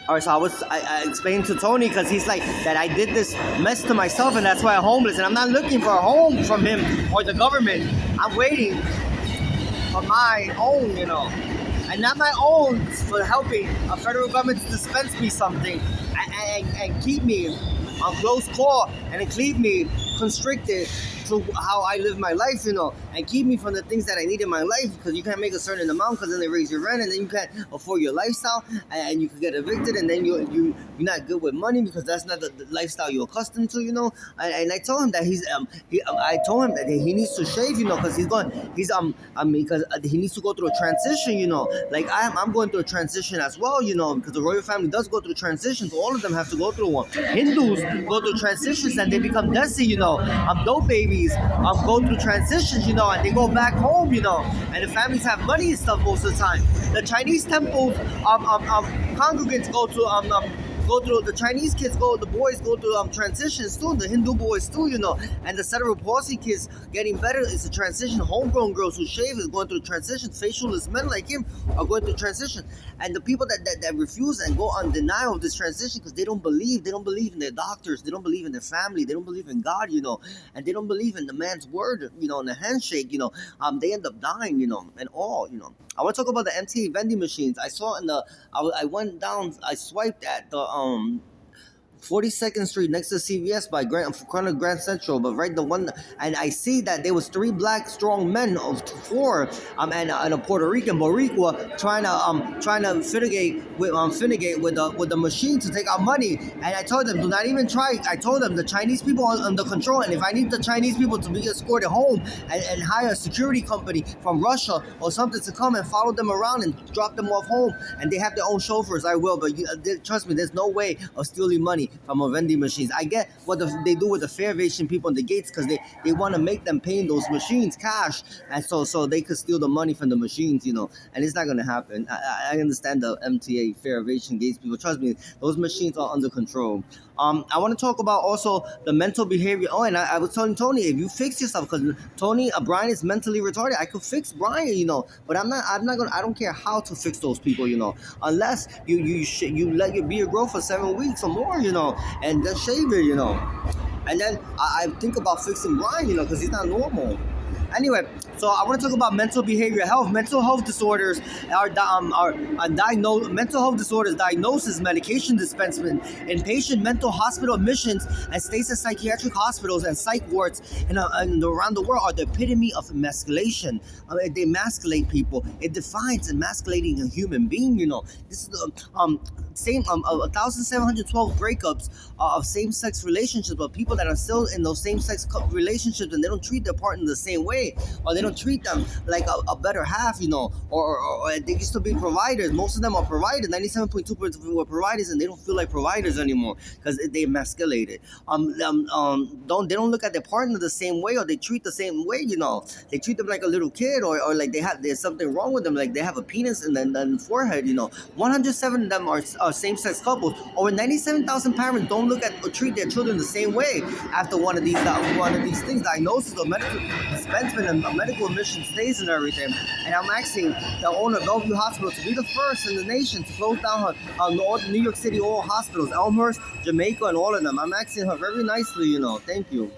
All right, so I explained to Tony because he's like that I did this mess to myself and that's why I'm homeless and I'm not looking for a home from him or the government. I'm waiting for my own, and not my own for helping a federal government to dispense me something and keep me on close call and keep me constricted to how I live my life, and keep me from the things that I need in my life because you can't make a certain amount because then they raise your rent and then you can't afford your lifestyle and you can get evicted and then you're not good with money because that's not the lifestyle you're accustomed to, and I told him that I told him that he needs to shave, because because he needs to go through a transition, like I'm going through a transition as well, because the royal family does go through transitions. All of them have to go through one. Hindus go through transitions and they become desi, dope babies go through transitions, and they go back home, and the families have money and stuff most of the time. The Chinese temples congregants go through, the Chinese kids the boys go through transitions too, the Hindu boys too, and the cerebral palsy kids getting better is a transition. Homegrown girls who shave is going through transition. Facialist men like him are going through transition. And the people that refuse and go on denial of this transition because they don't believe in their doctors, they don't believe in their family, they don't believe in God, and they don't believe in the man's word, and the handshake, they end up dying, and all, I want to talk about the MTA vending machines. I saw I went down, I swiped at the 42nd Street next to CVS by front of Grand Central, but right the one, and I see that there was 3 black strong men of 4, and a Puerto Rican Boricua trying to finitigate with the machine to take out money. And I told them, do not even try. I told them the Chinese people are under control, and if I need the Chinese people to be escorted home and hire a security company from Russia or something to come and follow them around and drop them off home, and they have their own chauffeurs, I will. But trust me, there's no way of stealing money from a vending machines. I get what they do with the fare evasion people in the gates because they want to make them pay in those machines cash, and so they could steal the money from the machines, and it's not going to happen. I understand the MTA fare evasion gates people. Trust me, those machines are under control. I want to talk about also the mental behavior. Oh, and I was telling Tony, if you fix yourself, because Brian is mentally retarded. I could fix Brian, but I'm not gonna. I don't care how to fix those people, unless you let your beard grow for 7 weeks or more, and then shave it, and then I think about fixing Brian, because he's not normal. Anyway, so I want to talk about mental behavioral health. Mental health disorders are diagnosed. Mental health disorders diagnosis, medication dispensement, inpatient mental hospital admissions, and stays in psychiatric hospitals and psych wards and around the world are the epitome of emasculation. They emasculate people. It defines emasculating a human being. This is the same 1,712 breakups of same-sex relationships, but people that are still in those same-sex relationships and they don't treat their partner the same way, or they don't treat them like a better half, or they used to be providers. Most of them are providers. 97.2% were providers, and they don't feel like providers anymore because they emasculated. They don't look at their partner the same way, or they treat the same way. They treat them like a little kid, or like there's something wrong with them, like they have a penis and then the forehead. 107 of them are same-sex couples. Over 97,000 parents don't look at or treat their children the same way after one of these things, diagnosis or medical dispensement and medical admission stays and everything. And I'm asking the owner of Bellevue Hospital to be the first in the nation to close down her New York City all hospitals, Elmhurst, Jamaica, and all of them. I'm asking her very nicely, thank you.